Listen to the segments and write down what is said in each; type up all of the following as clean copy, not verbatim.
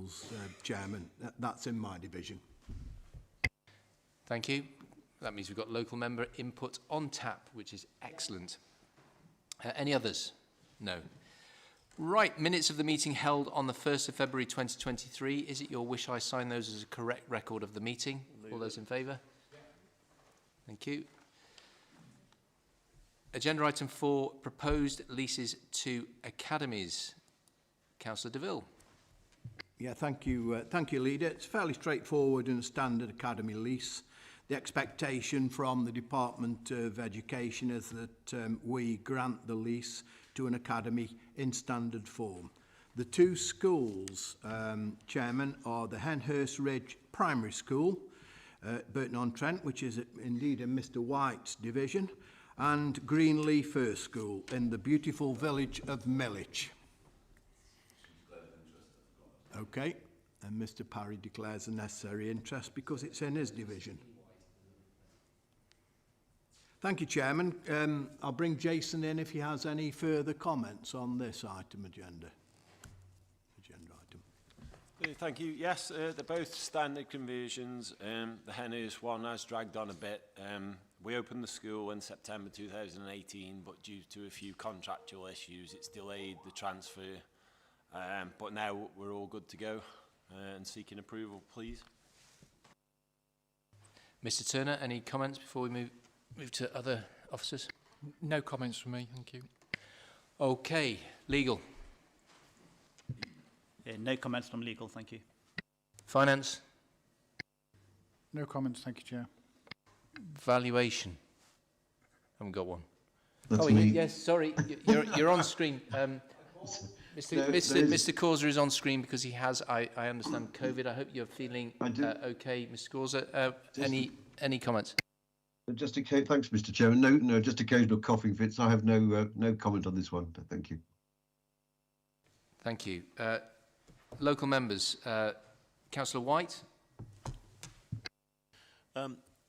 schools, Chairman. That's in my division. Thank you. That means we've got local member input on tap, which is excellent. Any others? No. Right, minutes of the meeting held on the 1st of February 2023. Is it your wish I sign those as a correct record of the meeting? All those in favour? Thank you. Agenda item 4, proposed leases to academies. Councillor DeVille. Yeah, thank you, Leader. It's fairly straightforward in a standard academy lease. The expectation from the Department of Education is that we grant the lease to an academy in standard form. The two schools, Chairman, are the Henhurst Ridge Primary School, Burton-on-Trent, which is indeed in Mr White's division, and Greenleaf First School in the beautiful village of Milwich. Okay, and Mr Parry declares the necessary interest because it's in his division. Thank you, Chairman. I'll bring Jason in if he has any further comments on this agenda item. Thank you. Yes, they're both standard conversions. The Henhurst one has dragged on a bit. We opened the school in September 2018, but due to a few contractual issues, it's delayed the transfer. But now we're all good to go and seeking approval, please. Mr Turner, any comments before we move to other officers? No comments from me, thank you. Okay, legal. No comments from legal, thank you. Finance. No comments, thank you, Chair. Valuation. Haven't got one. That's me. Yes, sorry, you're on screen. Mr Causer is on screen because he has, I understand, COVID. I hope you're feeling okay, Mr Causer. Any comments? Just thanks, Mr Chairman. No, just occasional coughing fits. I have no comment on this one. Thank you. Thank you. Local members, Councillor White.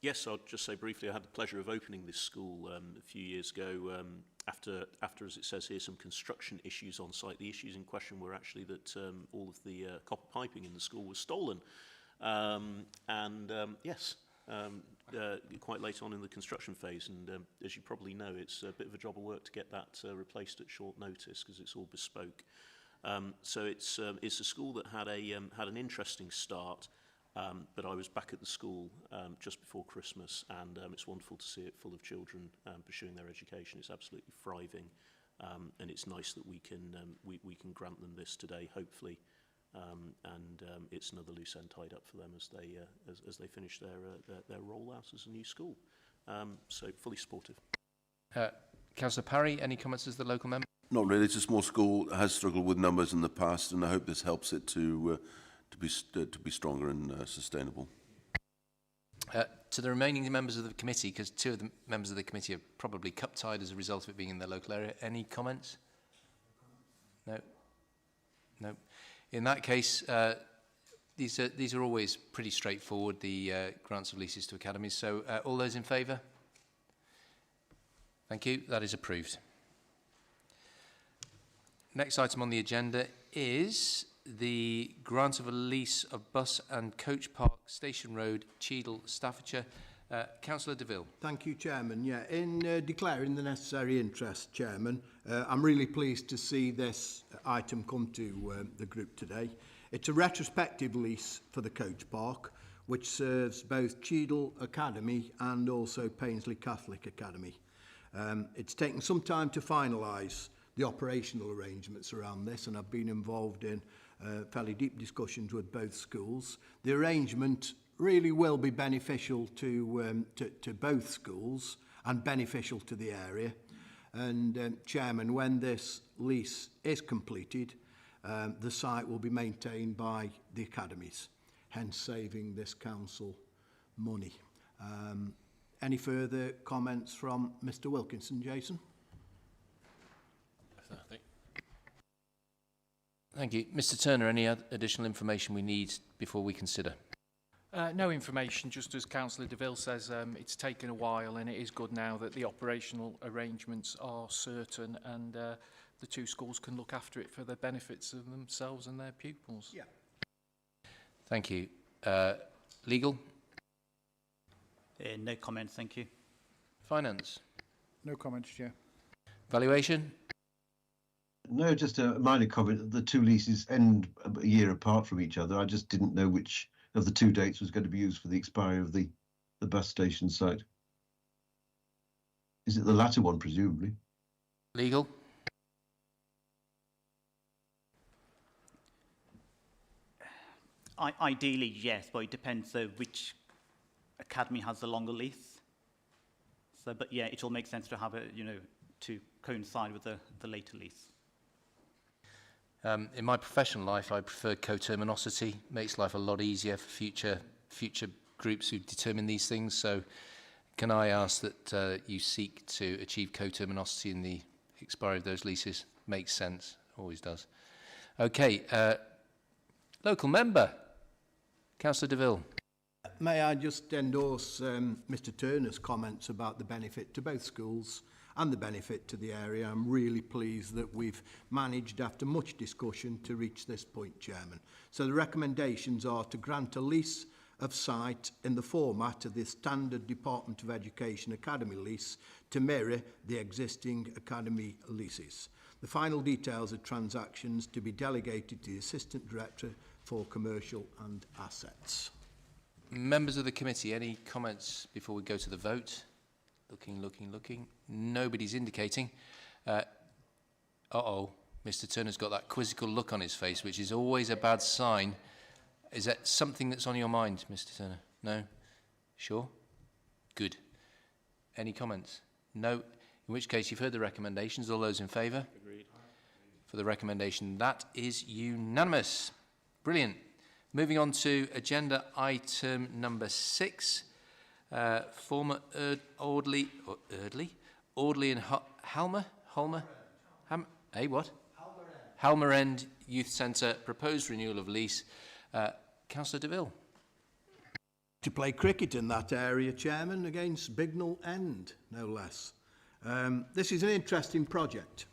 Yes, I'll just say briefly, I had the pleasure of opening this school a few years ago after, as it says here, some construction issues on site. The issues in question were actually that all of the copper piping in the school was stolen. Yes, quite late on in the construction phase, and as you probably know, it's a bit of a job of work to get that replaced at short notice because it's all bespoke. So it's a school that had an interesting start. But I was back at the school just before Christmas, and it's wonderful to see it full of children pursuing their education. It's absolutely thriving, and it's nice that we can grant them this today, hopefully, and it's another loose end tied up for them as they finish their rollout as a new school. So fully supportive. Councillor Parry, any comments as the local member? Not really. It's a small school. It has struggled with numbers in the past, and I hope this helps it to be stronger and sustainable. To the remaining members of the committee, because two of the members of the committee are probably cup-tied as a result of it being in their local area, any comments? No? No. In that case, these are always pretty straightforward, the grants of leases to academies. So all those in favour? Thank you. That is approved. Next item on the agenda is the grant of a lease of bus and coach park, Station Road, Cheadle, Staffordshire. Councillor DeVille. Thank you, Chairman. Yeah, in declaring the necessary interest, Chairman, I'm really pleased to see this item come to the group today. It's a retrospective lease for the coach park, which serves both Cheadle Academy and also Paisley Catholic Academy. It's taken some time to finalise the operational arrangements around this, and I've been involved in fairly deep discussions with both schools. The arrangement really will be beneficial to both schools and beneficial to the area. And Chairman, when this lease is completed, the site will be maintained by the academies, hence saving this council money. Any further comments from Mr Wilkinson, Jason? Thank you. Mr Turner, any additional information we need before we consider? No information, just as Councillor DeVille says, it's taken a while, and it is good now that the operational arrangements are certain, and the two schools can look after it for the benefits of themselves and their pupils. Yeah. Thank you. Legal? No comments, thank you. Finance? No comments, Chair. Valuation? No, just a minor comment. The two leases end a year apart from each other. I just didn't know which of the two dates was going to be used for the expiry of the bus station site. Is it the latter one, presumably? Legal? Ideally, yes, but it depends which academy has the longer lease. So, but yeah, it all makes sense to have it, to coincide with the later lease. In my professional life, I prefer coterminosity. Makes life a lot easier for future groups who determine these things. So can I ask that you seek to achieve coterminosity in the expiry of those leases? Makes sense, always does. Okay, local member, Councillor DeVille. May I just endorse Mr Turner's comments about the benefit to both schools and the benefit to the area. I'm really pleased that we've managed, after much discussion, to reach this point, Chairman. So the recommendations are to grant a lease of site in the format of the standard Department of Education Academy lease to mirror the existing Academy leases. The final details of transactions to be delegated to the Assistant Director for Commercial and Assets. Members of the committee, any comments before we go to the vote? Looking. Nobody's indicating. Uh-oh, Mr Turner's got that quizzical look on his face, which is always a bad sign. Is that something that's on your mind, Mr Turner? No? Sure? Good. Any comments? No? In which case, you've heard the recommendations. All those in favour? Agreed. For the recommendation, that is unanimous. Brilliant. Moving on to agenda item number 6. Former Audley and Halmer? What? Halmer End Youth Centre, proposed renewal of lease. Councillor DeVille. To play cricket in that area, Chairman, against Bignell End, no less. This is an interesting project.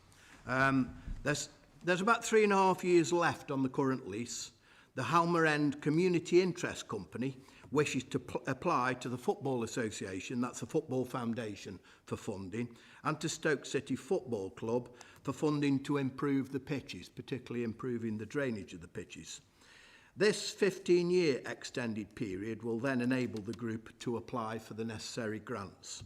There's about 3.5 years left on the current lease. The Halmer End Community Interest Company wishes to apply to the Football Association, that's the Football Foundation, for funding, and to Stoke City Football Club for funding to improve the pitches, particularly improving the drainage of the pitches. This 15-year extended period will then enable the group to apply for the necessary grants.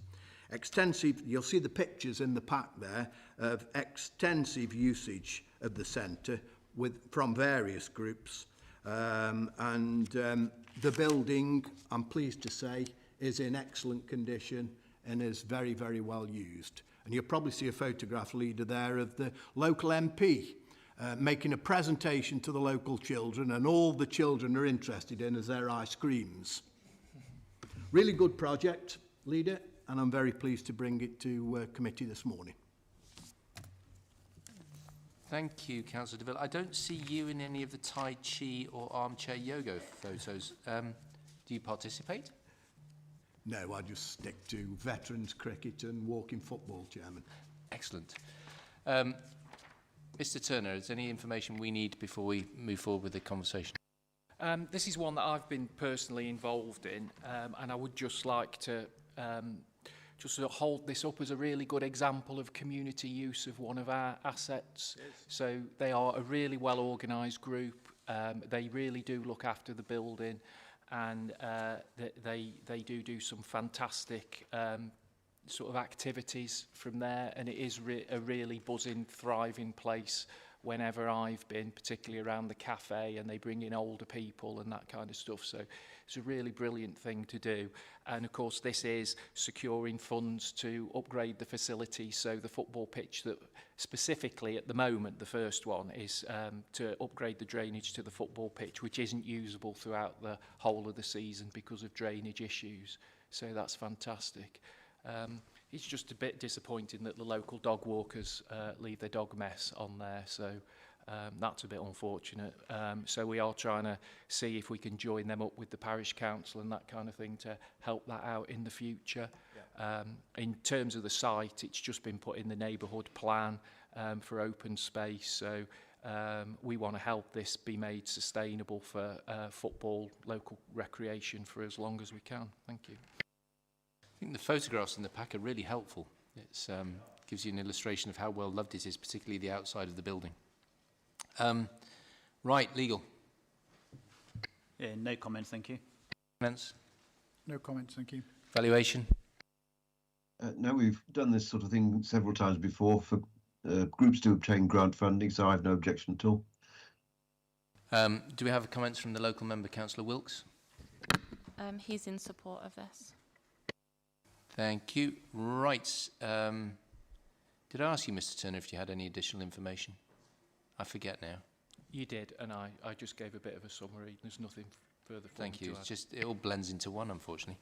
You'll see the pictures in the pack there of extensive usage of the centre from various groups. The building, I'm pleased to say, is in excellent condition and is very, very well used. And you'll probably see a photograph, Leader, there of the local MP making a presentation to the local children, and all the children are interested in is their ice creams. Really good project, Leader, and I'm very pleased to bring it to committee this morning. Thank you, Councillor DeVille. I don't see you in any of the Tai Chi or armchair yoga photos. Do you participate? No, I just stick to veterans cricket and walking football, Chairman. Excellent. Mr Turner, is there any information we need before we move forward with the conversation? This is one that I've been personally involved in, and I would just like to just sort of hold this up as a really good example of community use of one of our assets. Yes. So they are a really well organised group. They really do look after the building, and they do some fantastic sort of activities from there, and it is a really buzzing, thriving place whenever I've been, particularly around the cafe, and they bring in older people and that kind of stuff. So it's a really brilliant thing to do. And of course, this is securing funds to upgrade the facility. So the football pitch that specifically at the moment, the first one is to upgrade the drainage to the football pitch, which isn't usable throughout the whole of the season because of drainage issues. So that's fantastic. It's just a bit disappointing that the local dog walkers leave their dog mess on there, so that's a bit unfortunate. So we are trying to see if we can join them up with the parish council and that kind of thing to help that out in the future. Yeah. In terms of the site, it's just been put in the neighbourhood plan for open space, so We want to help this be made sustainable for football, local recreation for as long as we can. Thank you. I think the photographs in the pack are really helpful. It gives you an illustration of how well loved it is, particularly the outside of the building. Right, legal. No comments, thank you. Comments? No comments, thank you. Valuation? No, we've done this sort of thing several times before for groups to obtain grant funding, so I have no objection at all. Do we have comments from the local member, Councillor Wilkes? He's in support of this. Thank you. Right. Did I ask you, Mr. Turner, if you had any additional information? I forget now. You did, and I just gave a bit of a summary. There's nothing further for Thank me you. to It's add. just, it all blends into one, unfortunately.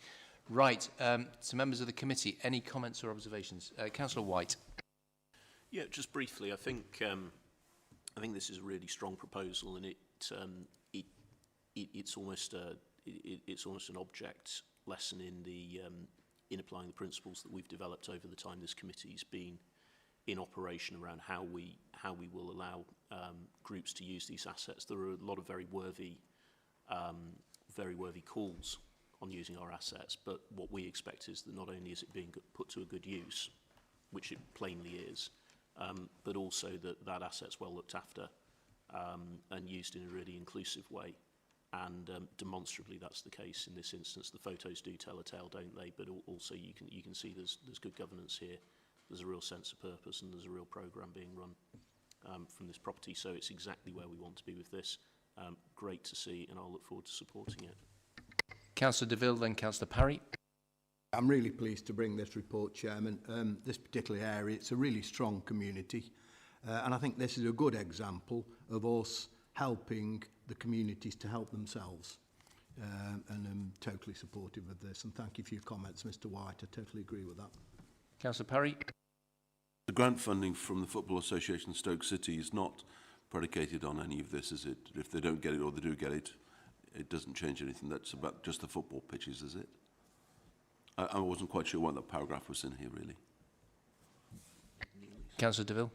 Right. To members of the committee, any comments or observations? Councillor White. Yeah, just briefly, I think this is a really strong proposal, and it's almost an object lesson in applying the principles that we've developed over the time this committee's been in operation around how we will allow groups to use these assets. There are a lot of very worthy calls on using our assets, but what we expect is that not only is it being put to a good use, which it plainly is, but also that asset's well looked after and used in a really inclusive way. And demonstrably that's the case in this instance. The photos do tell a tale, don't they? But also you can see there's good governance here. There's a real sense of purpose and there's a real programme being run from this property. So it's exactly where we want to be with this. Great to see, and I'll look forward to supporting it. Councillor DeVille, then Councillor Parry. I'm really pleased to bring this report, Chairman. This particular area, it's a really strong community. And I think this is a good example of us helping the communities to help themselves. And I'm totally supportive of this. And thank you for your comments, Mr. White. I totally agree with that. Councillor Parry. The grant funding from the Football Association Stoke City is not predicated on any of this, is it? If they don't get it or they do get it, it doesn't change anything. That's about just the football pitches, is it? I wasn't quite sure what that paragraph was in here, really. Councillor DeVille.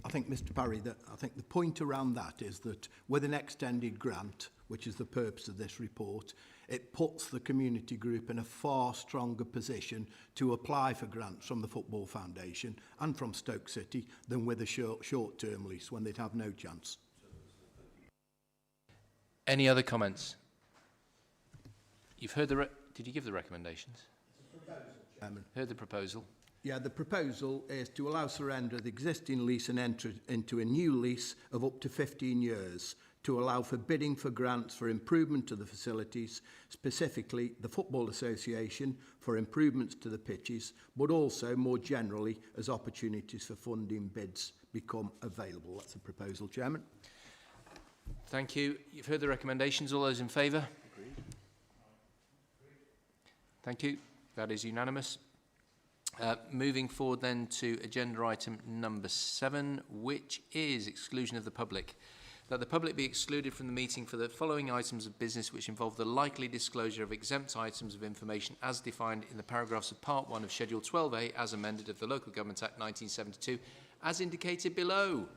I think, Mr. Parry, that I think the point around that is that with an extended grant, which is the purpose of this report, it puts the community group in a far stronger position to apply for grants from the Football Foundation and from Stoke City than with a short-term lease when they'd have no chance. Any other comments? You've heard the... Did you give the recommendations? Chairman. Heard the proposal. Yeah, the proposal is to allow surrender of the existing lease and enter into a new lease of up to 15 years to allow for bidding for grants for improvement to the facilities, specifically the Football Association for improvements to the pitches, but also more generally as opportunities for funding bids become available. That's the proposal, Chairman. Thank you. You've heard the recommendations. All those in favour? Agreed. Thank you. That is unanimous. Moving forward then to agenda item number 7, which is exclusion of the public. That the public be excluded from the meeting for the following items of business which involve the likely disclosure of exempt items of information as defined in the paragraphs of Part 1 of Schedule 12A as amended of the Local Government Act 1972 as indicated below.